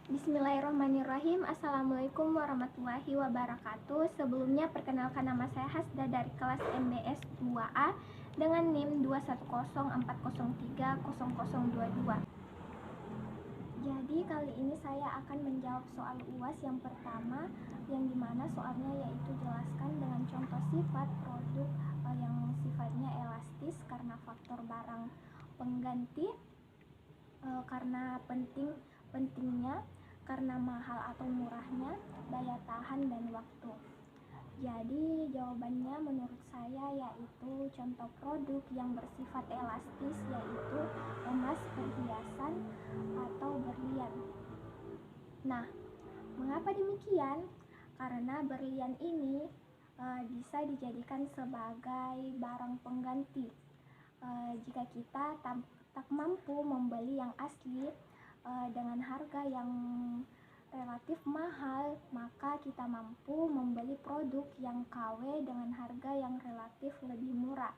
Bismillahirrahmanirrahim. Assalamualaikum warahmatullahi wabarakatuh. Sebelumnya perkenalkan, nama saya Hasda dari kelas MBS 2A dengan NIM 21040300022. Jadi kali ini saya akan menjawab soal UAS yang pertama, yang dimana soalnya yaitu jelaskan dengan contoh sifat produk yang sifatnya elastis karena faktor barang pengganti, karena pentingnya, karena mahal atau murahnya, daya tahan, dan waktu. Jadi jawabannya menurut saya yaitu contoh produk yang bersifat elastis yaitu emas, perhiasan, atau berlian. Nah, mengapa demikian? Karena berlian ini bisa dijadikan sebagai barang pengganti. Jika kita tak mampu membeli yang asli dengan harga yang relatif mahal, maka kita mampu membeli produk yang KW dengan harga yang relatif lebih murah.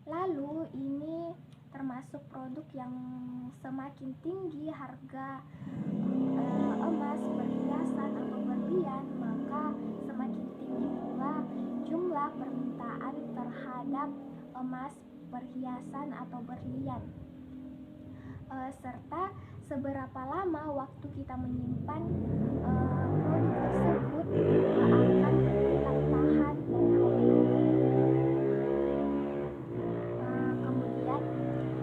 Lalu ini termasuk produk yang semakin tinggi harga emas, perhiasan, atau berlian, maka semakin tinggi pula jumlah permintaan terhadap emas, perhiasan, atau berlian, serta seberapa lama waktu kita menyimpan produk tersebut akan tetap tahan dan awet. Kemudian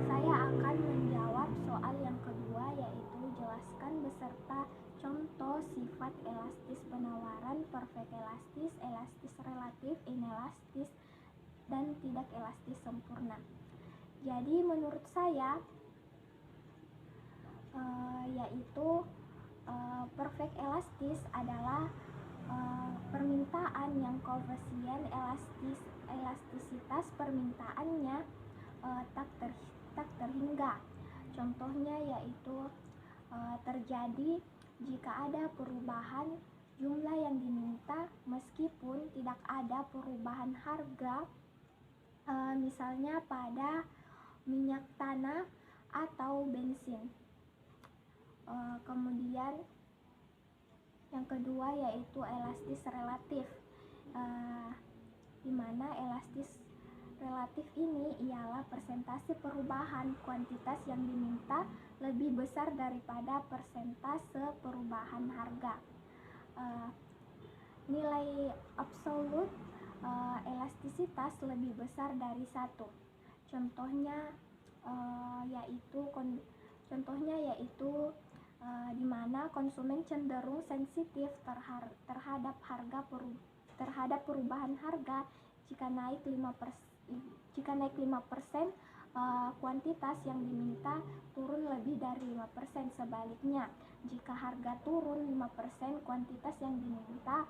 saya akan menjawab soal yang kedua, yaitu jelaskan beserta contoh sifat elastis penawaran, perfect elastis, elastis relatif, inelastis, dan tidak elastis sempurna. Jadi menurut saya yaitu perfect elastis adalah permintaan yang koefisien elastisitas permintaannya tak terhingga. Contohnya yaitu terjadi jika ada perubahan jumlah yang diminta meskipun tidak ada perubahan harga, misalnya pada minyak tanah atau bensin. Kemudian yang kedua yaitu elastis relatif, di mana elastis relatif ini ialah persentase perubahan kuantitas yang diminta lebih besar daripada persentase perubahan harga. Nilai absolut elastisitas lebih besar dari 1. Contohnya yaitu di mana konsumen cenderung sensitif terhadap perubahan harga jika naik 5%, kuantitas yang diminta turun lebih dari 5%. Sebaliknya, jika harga turun 5%, kuantitas yang diminta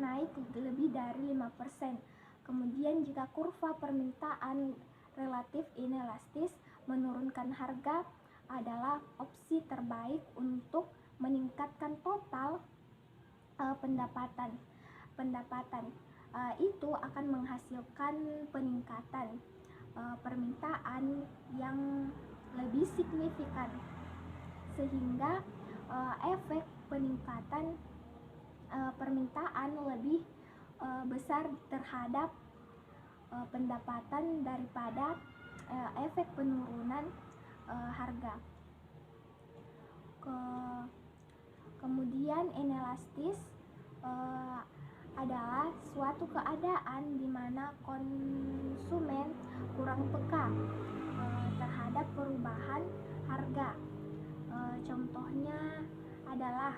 naik lebih dari 5%. Kemudian jika kurva permintaan relatif inelastis, menurunkan harga adalah opsi terbaik untuk meningkatkan total pendapatan. Itu akan menghasilkan peningkatan permintaan yang lebih signifikan, sehingga efek peningkatan permintaan lebih besar terhadap pendapatan daripada efek penurunan harga. Kemudian inelastis adalah suatu keadaan di mana konsumen kurang peka terhadap perubahan harga. Contohnya adalah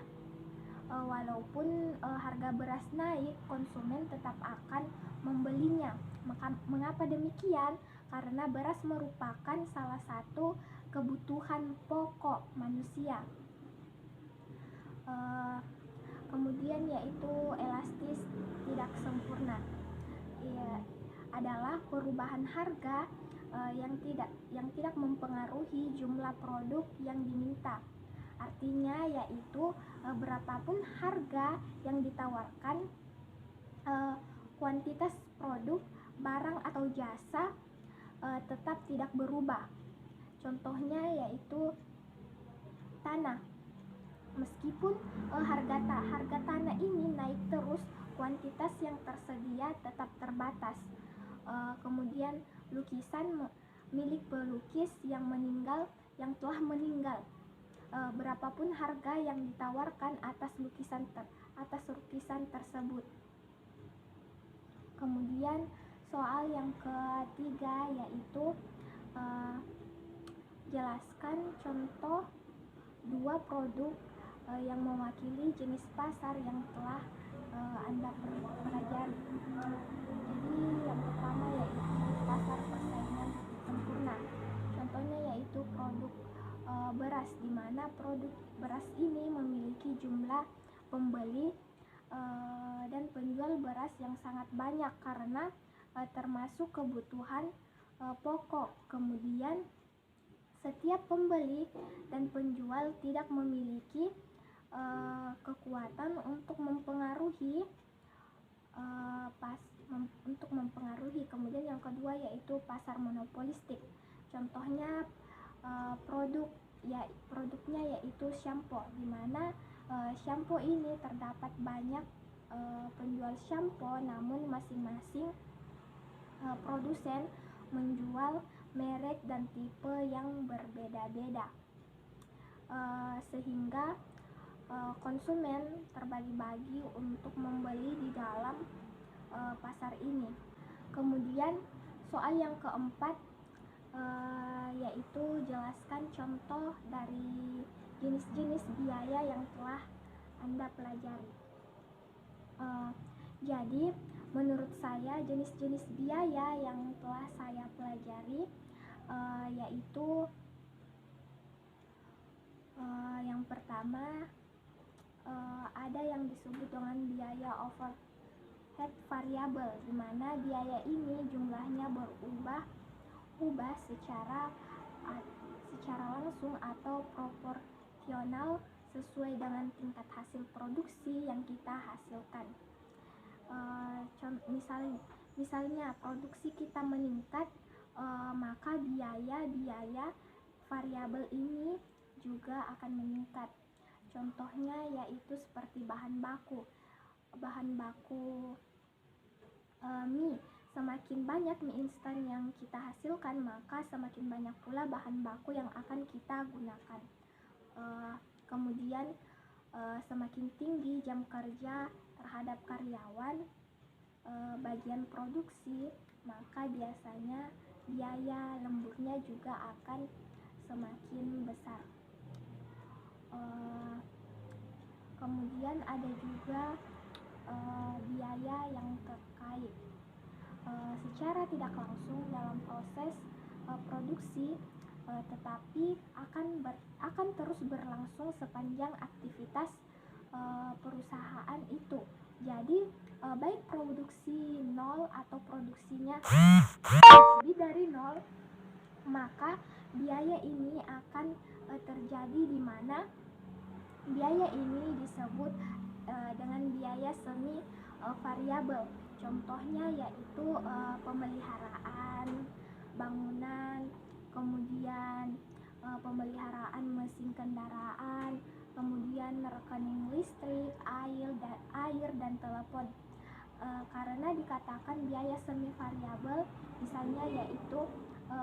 walaupun harga beras naik, konsumen tetap akan membelinya. Mengapa demikian? Karena beras merupakan salah satu kebutuhan pokok manusia. Kemudian yaitu elastis tidak sempurna, adalah perubahan harga yang tidak mempengaruhi jumlah produk yang diminta. Artinya yaitu berapapun harga yang ditawarkan, kuantitas produk, barang, atau jasa tetap tidak berubah. Contohnya yaitu tanah. Meskipun harga tanah ini naik terus, kuantitas yang tersedia tetap terbatas. Kemudian lukisan milik pelukis yang telah meninggal. Berapapun harga yang ditawarkan atas lukisan tersebut. Kemudian soal yang ketiga yaitu jelaskan contoh dua produk yang mewakili jenis pasar yang telah Anda pelajari. Jadi yang pertama yaitu pasar persaingan sempurna. Contohnya yaitu produk beras, di mana produk beras ini memiliki jumlah pembeli dan penjual beras yang sangat banyak karena termasuk kebutuhan pokok. Kemudian setiap pembeli dan penjual tidak memiliki kekuatan untuk mempengaruhi Kemudian yang kedua yaitu pasar monopolistik. Contohnya produknya yaitu shampoo, di mana shampoo ini terdapat banyak penjual shampoo, namun masing-masing produsen menjual merek dan tipe yang berbeda-beda, sehingga konsumen terbagi-bagi untuk membeli di dalam pasar ini. Kemudian soal yang keempat yaitu jelaskan contoh dari jenis-jenis biaya yang telah Anda pelajari. Jadi menurut saya jenis-jenis biaya yang telah saya pelajari yaitu yang pertama ada yang disebut dengan biaya overhead variabel, di mana biaya ini jumlahnya berubah secara langsung atau proporsional sesuai dengan tingkat hasil produksi yang kita hasilkan. Misalnya produksi kita meningkat, maka biaya variabel ini juga akan meningkat. Contohnya yaitu seperti bahan baku mie. Semakin banyak mie instan yang kita hasilkan, maka semakin banyak pula bahan baku yang akan kita gunakan. Kemudian semakin tinggi jam kerja terhadap karyawan bagian produksi, maka biasanya biaya lemburnya juga akan semakin besar. Kemudian ada juga biaya yang terkait secara tidak langsung dalam proses produksi, tetapi akan terus berlangsung sepanjang aktivitas perusahaan itu. Jadi baik produksi nol atau produksinya lebih dari nol, maka biaya ini akan terjadi, di mana biaya ini disebut dengan biaya semi variabel. Contohnya yaitu pemeliharaan bangunan, kemudian pemeliharaan mesin kendaraan, kemudian rekening listrik, air dan telepon. Karena dikatakan biaya semi variabel, misalnya yaitu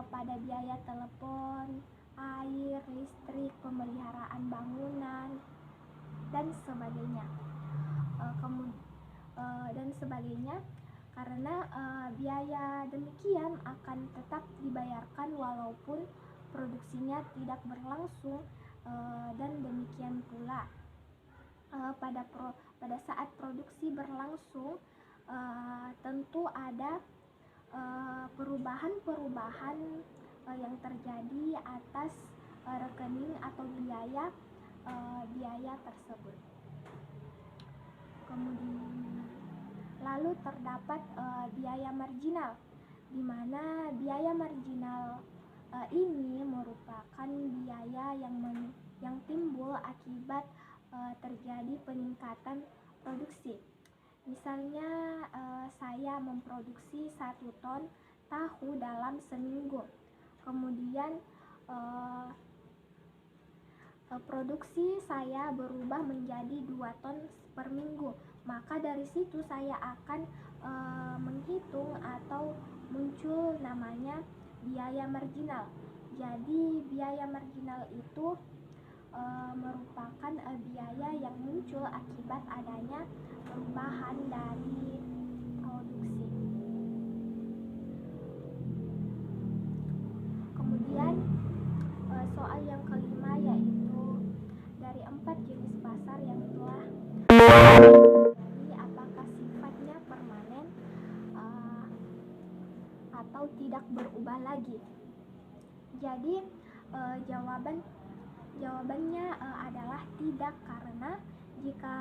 pada biaya telepon, air, listrik, pemeliharaan bangunan dan sebagainya. Karena biaya demikian akan tetap dibayarkan walaupun produksinya tidak berlangsung, dan demikian pula pada saat produksi berlangsung tentu ada perubahan yang terjadi atas rekening atau biaya tersebut. Kemudian lalu terdapat biaya marginal, di mana biaya marginal ini merupakan biaya yang timbul akibat terjadi peningkatan produksi. Misalnya saya memproduksi 1 ton tahu dalam seminggu, kemudian eh, produksi saya berubah menjadi 2 ton per minggu, maka dari situ saya akan menghitung atau muncul namanya biaya marginal. Jadi biaya marginal itu merupakan biaya yang muncul akibat adanya perubahan dari produksi. Kemudian soal yang kelima yaitu dari 4 jenis pasar yang telah jadi apakah sifatnya permanen atau tidak berubah lagi. Jadi jawabannya adalah tidak, karena jika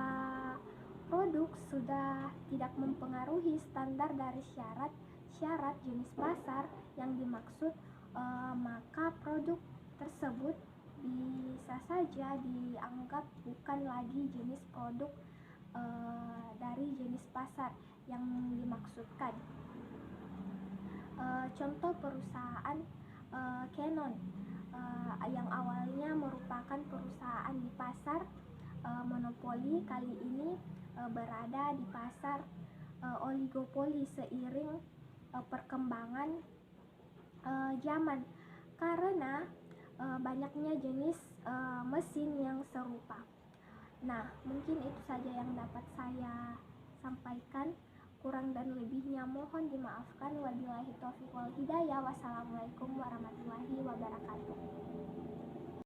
produk sudah tidak mempengaruhi standar dari syarat jenis pasar yang dimaksud, maka produk tersebut bisa saja dianggap bukan lagi jenis produk dari jenis pasar yang dimaksudkan. Contoh perusahaan Canon yang awalnya merupakan perusahaan di pasar monopoli, kali ini berada di pasar oligopoli seiring perkembangan zaman, karena banyaknya jenis mesin yang serupa. Nah, mungkin itu saja yang dapat saya sampaikan. Kurang dan lebihnya mohon dimaafkan. Wabillahi taufiq wal hidayah. Wassalamualaikum warahmatullahi wabarakatuh.